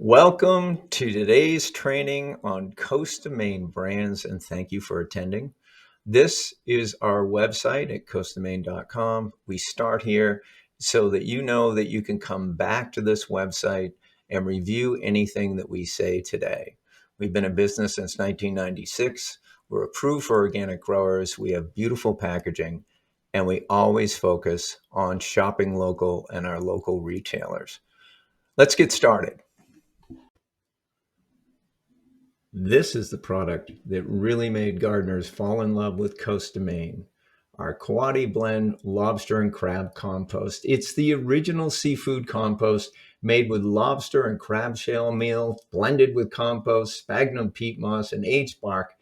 Welcome to today's training on Coast of Maine brands, and thank you for attending. This is our website at coastofmaine.com. We start here so that you know that you can come back to this website and review anything that we say today. We've been in business since 1996. We're approved for organic growers. We have beautiful packaging, and we always focus on shopping local and our local retailers. Let's get started. This is the product that really made gardeners fall in love with Coast of Maine, our Quoddy blend lobster and crab compost. It's the original seafood compost made with lobster and crab shell meal, blended with compost, sphagnum peat moss, and aged bark.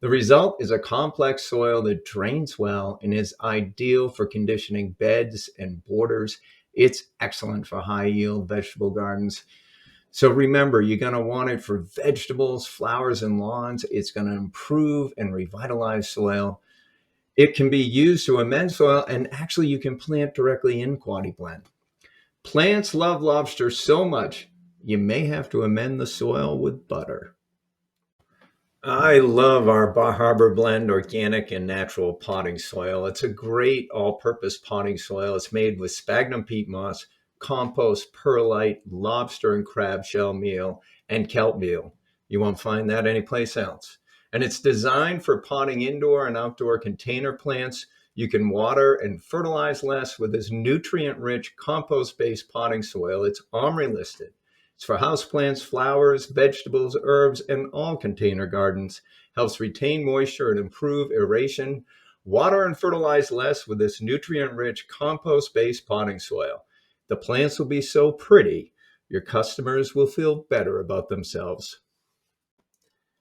The result is a complex soil that drains well and is ideal for conditioning beds and borders. It's excellent for high yield vegetable gardens. So remember, you're going to want it for vegetables, flowers, and lawns. It's going to improve and revitalize soil. It can be used to amend soil, and actually you can plant directly in Quoddy blend. Plants love lobster so much, you may have to amend the soil with butter. I love our Bar Harbor Blend organic and natural potting soil. It's a great all-purpose potting soil. It's made with sphagnum peat moss, compost, perlite, lobster and crab shell meal, and kelp meal. You won't find that anyplace else. And it's designed for potting indoor and outdoor container plants. You can water and fertilize less with this nutrient-rich compost-based potting soil. It's OMRI listed. It's for houseplants, flowers, vegetables, herbs, and all container gardens. Helps retain moisture and improve aeration. Water and fertilize less with this nutrient-rich compost-based potting soil. The plants will be so pretty, your customers will feel better about themselves.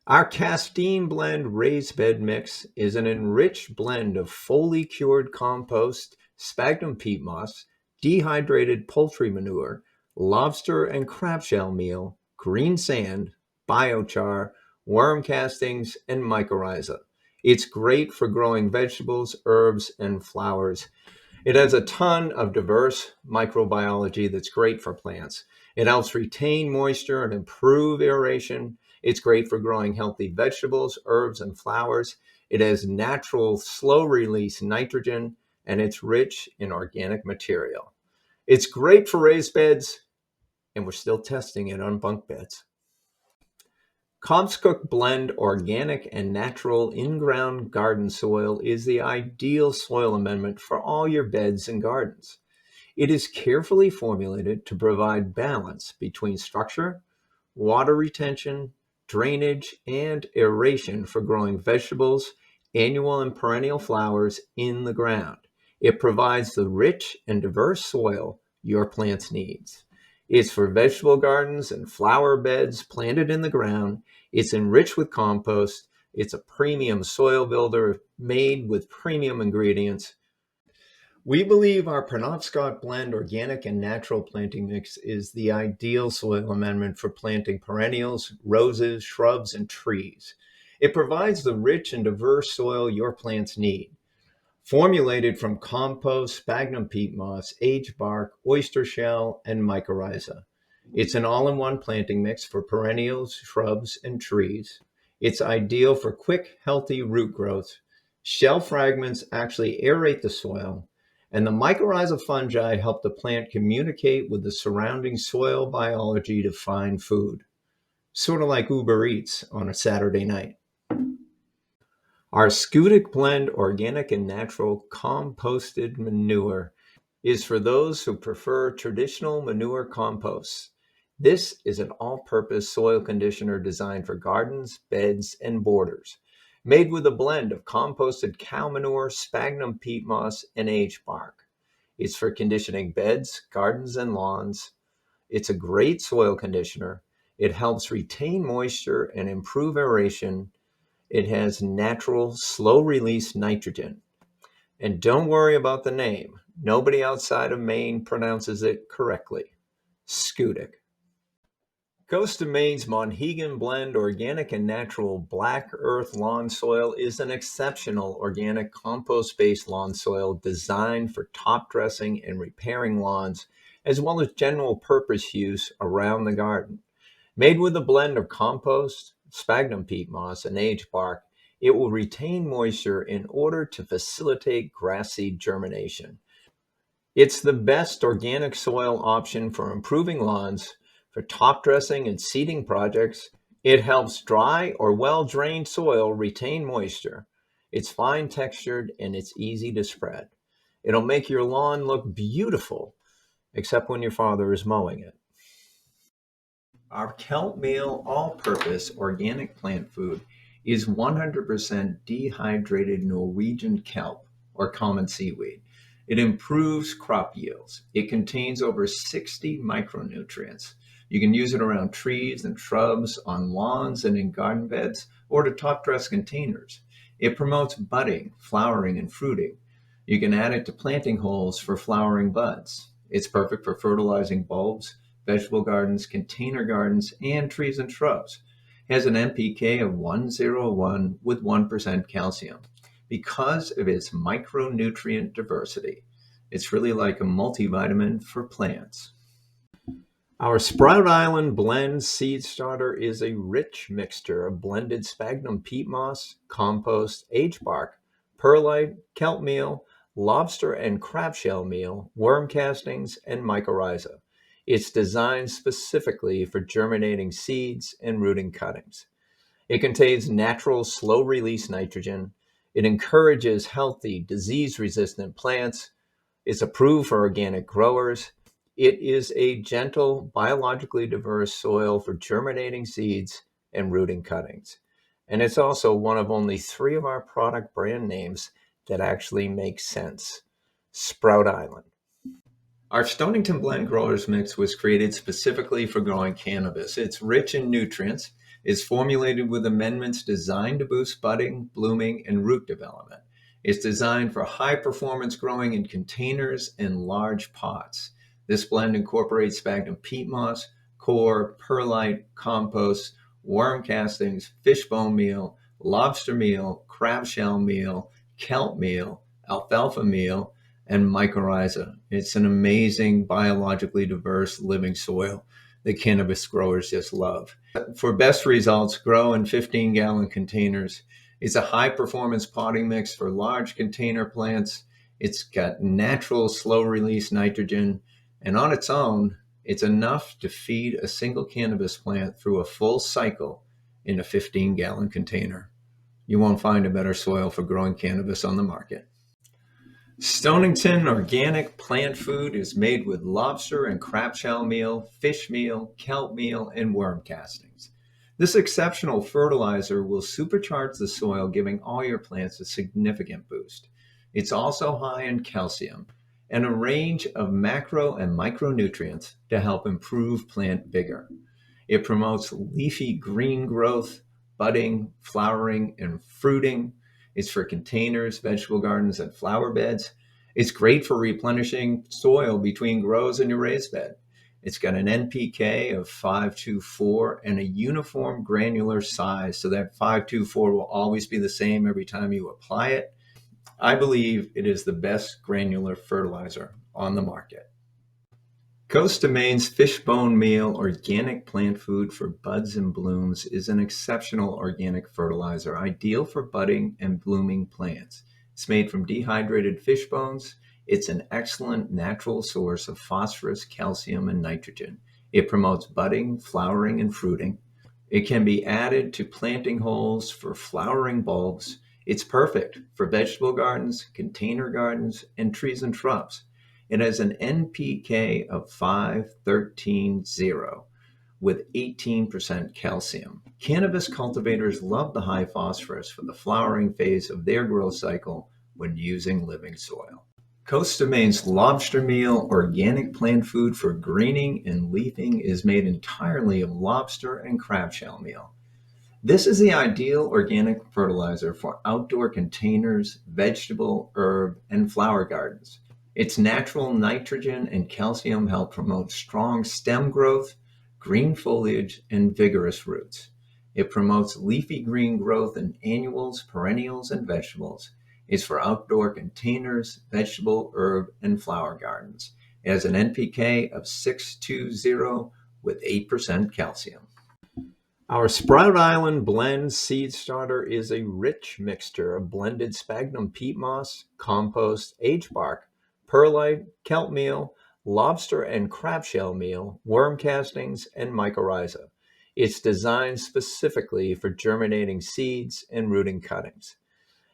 Our Castine Raised Bed mix is an enriched blend of fully cured compost, sphagnum peat moss, dehydrated poultry manure, lobster and crab shell meal, green sand, biochar, worm castings, and mycorrhiza. It's great for growing vegetables, herbs, and flowers. It has a ton of diverse microbiology that's great for plants. It helps retain moisture and improve aeration. It's great for growing healthy vegetables, herbs, and flowers. It has natural slow-release nitrogen, and it's rich in organic material. It's great for raised beds, and we're still testing it on bunk beds. Cobscook Blend organic and natural in-ground garden soil is the ideal soil amendment for all your beds and gardens. It is carefully formulated to provide balance between structure, water retention, drainage, and aeration for growing vegetables, annual and perennial flowers in the ground. It provides the rich and diverse soil your plants needs. It's for vegetable gardens and flower beds planted in the ground. It's enriched with compost. It's a premium soil builder made with premium ingredients. We believe our Penobscot Blend organic and natural planting mix is the ideal soil amendment for planting perennials, roses, shrubs, and trees. It provides the rich and diverse soil your plants need. Formulated from compost, sphagnum peat moss, aged bark, oyster shell, and mycorrhiza. It's an all-in-one planting mix for perennials, shrubs, and trees. It's ideal for quick, healthy root growth. Shell fragments actually aerate the soil, and the mycorrhiza fungi help the plant communicate with the surrounding soil biology to find food. Sort of like Uber Eats on a Saturday night. Our Schoodic blend organic and natural composted manure is for those who prefer traditional manure composts. This is an all-purpose soil conditioner designed for gardens, beds, and borders, made with a blend of composted cow manure, sphagnum peat moss, and aged bark. It's for conditioning beds, gardens, and lawns. It's a great soil conditioner. It helps retain moisture and improve aeration. It has natural, slow-release nitrogen. And don't worry about the name. Nobody outside of Maine pronounces it correctly. Schoodic. Coast of Maine's Monhegan Blend organic and natural black earth lawn soil is an exceptional organic compost-based lawn soil designed for top dressing and repairing lawns, as well as general purpose use around the garden. Made with a blend of compost, sphagnum peat moss, and aged bark, it will retain moisture in order to facilitate grass seed germination. It's the best organic soil option for improving lawns, for top dressing and seeding projects. It helps dry or well-drained soil retain moisture. It's fine textured and it's easy to spread. It'll make your lawn look beautiful, except when your father is mowing it. Our Kelp Meal all-purpose organic plant food is 100% dehydrated Norwegian kelp, or common seaweed. It improves crop yields. It contains over 60 micronutrients. You can use it around trees and shrubs, on lawns and in garden beds, or to top dress containers. It promotes budding, flowering, and fruiting. You can add it to planting holes for flowering buds. It's perfect for fertilizing bulbs, vegetable gardens, container gardens, and trees and shrubs. It has an NPK of 101 with 1% calcium. Because of its micronutrient diversity, it's really like a multivitamin for plants. Our Sprout Island Blend seed starter is a rich mixture of blended sphagnum peat moss, compost, aged bark, perlite, kelp meal, lobster and crab shell meal, worm castings, and mycorrhiza. It's designed specifically for germinating seeds and rooting cuttings. It contains natural slow-release nitrogen. It encourages healthy, disease-resistant plants. It's approved for organic growers. It is a gentle, biologically diverse soil for germinating seeds and rooting cuttings. And it's also one of only 3 of our product brand names that actually make sense. Sprout Island. Our Stonington Blend Growers Mix was created specifically for growing cannabis. It's rich in nutrients. It's formulated with amendments designed to boost budding, blooming, and root development. It's designed for high performance growing in containers and large pots. This blend incorporates sphagnum peat moss, core, perlite, compost, worm castings, fishbone meal, lobster meal, crab shell meal, kelp meal, alfalfa meal, and mycorrhiza. It's an amazing, biologically diverse living soil that cannabis growers just love. For best results, grow in 15-gallon containers. It's a high-performance potting mix for large container plants. It's got natural slow-release nitrogen, and on its own, it's enough to feed a single cannabis plant through a full cycle in a 15-gallon container. You won't find a better soil for growing cannabis on the market. Stonington organic plant food is made with lobster and crab shell meal, fish meal, kelp meal, and worm castings. This exceptional fertilizer will supercharge the soil, giving all your plants a significant boost. It's also high in calcium and a range of macro and micronutrients to help improve plant vigor. It promotes leafy green growth, budding, flowering, and fruiting. It's for containers, vegetable gardens, and flower beds. It's great for replenishing soil between grows in your raised bed. It's got an NPK of 524 and a uniform granular size, so that 524 will always be the same every time you apply it. I believe it is the best granular fertilizer on the market. Coast of Maine's Fishbone Meal organic plant food for buds and blooms is an exceptional organic fertilizer, ideal for budding and blooming plants. It's made from dehydrated fish bones. It's an excellent natural source of phosphorus, calcium, and nitrogen. It promotes budding, flowering, and fruiting. It can be added to planting holes for flowering bulbs. It's perfect for vegetable gardens, container gardens, and trees and shrubs. It has an NPK of 513.0 with 18% calcium. Cannabis cultivators love the high phosphorus for the flowering phase of their growth cycle when using living soil. Coast of Maine's Lobster Meal organic plant food for greening and leafing is made entirely of lobster and crab shell meal. This is the ideal organic fertilizer for outdoor containers, vegetable, herb, and flower gardens. Its natural nitrogen and calcium help promote strong stem growth, green foliage, and vigorous roots. It promotes leafy green growth in annuals, perennials, and vegetables. It's for outdoor containers, vegetable, herb, and flower gardens. It has an NPK of 620 with 8% calcium. Our Sprout Island Blend seed starter is a rich mixture of blended sphagnum peat moss, compost, age bark, perlite, kelp meal, lobster and crab shell meal, worm castings, and mycorrhiza. It's designed specifically for germinating seeds and rooting cuttings.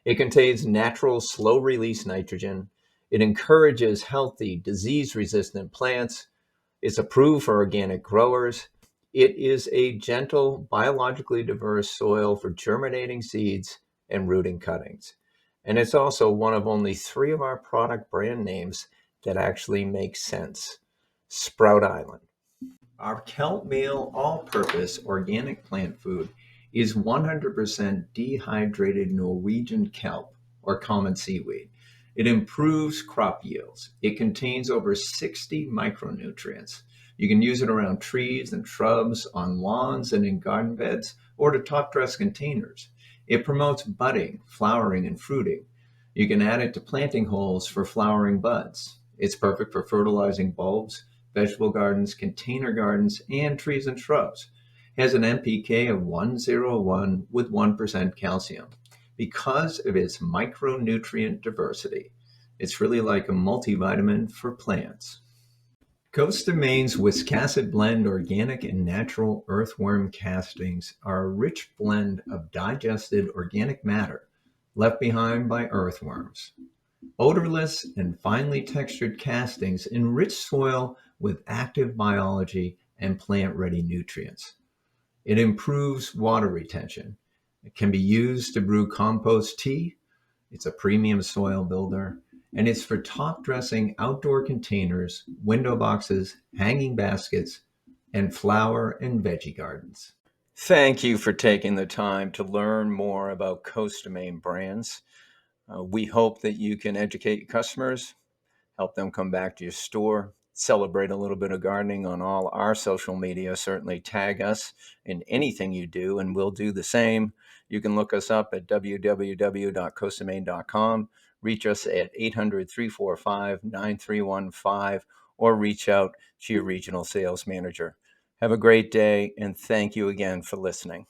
It contains natural slow release nitrogen. It encourages healthy, disease resistant plants. It's approved for organic growers. It is a gentle, biologically diverse soil for germinating seeds and rooting cuttings. And it's also one of only three of our product brand names that actually make sense. Sprout Island. Our kelp meal all-purpose organic plant food is 100% dehydrated Norwegian kelp, or common seaweed. It improves crop yields. It contains over 60 micronutrients. You can use it around trees and shrubs, on lawns and in garden beds, or to top dress containers. It promotes budding, flowering, and fruiting. You can add it to planting holes for flowering buds. It's perfect for fertilizing bulbs, vegetable gardens, container gardens, and trees and shrubs. It has an NPK of 101 with 1% calcium. Because of its micronutrient diversity, it's really like a multivitamin for plants. Coast of Maine's Wiscasset Blend organic and natural earthworm castings are a rich blend of digested organic matter left behind by earthworms. Odorless and finely textured castings enrich soil with active biology and plant-ready nutrients. It improves water retention. It can be used to brew compost tea. It's a premium soil builder. And it's for top dressing outdoor containers, window boxes, hanging baskets, and flower and veggie gardens. Thank you for taking the time to learn more about Coast of Maine brands. We hope that you can educate your customers, help them come back to your store, celebrate a little bit of gardening on all our social media. Certainly tag us in anything you do, and we'll do the same. You can look us up at www.coastofmaine.com, reach us at 800-345-9315, or reach out to your regional sales manager. Have a great day, and thank you again for listening.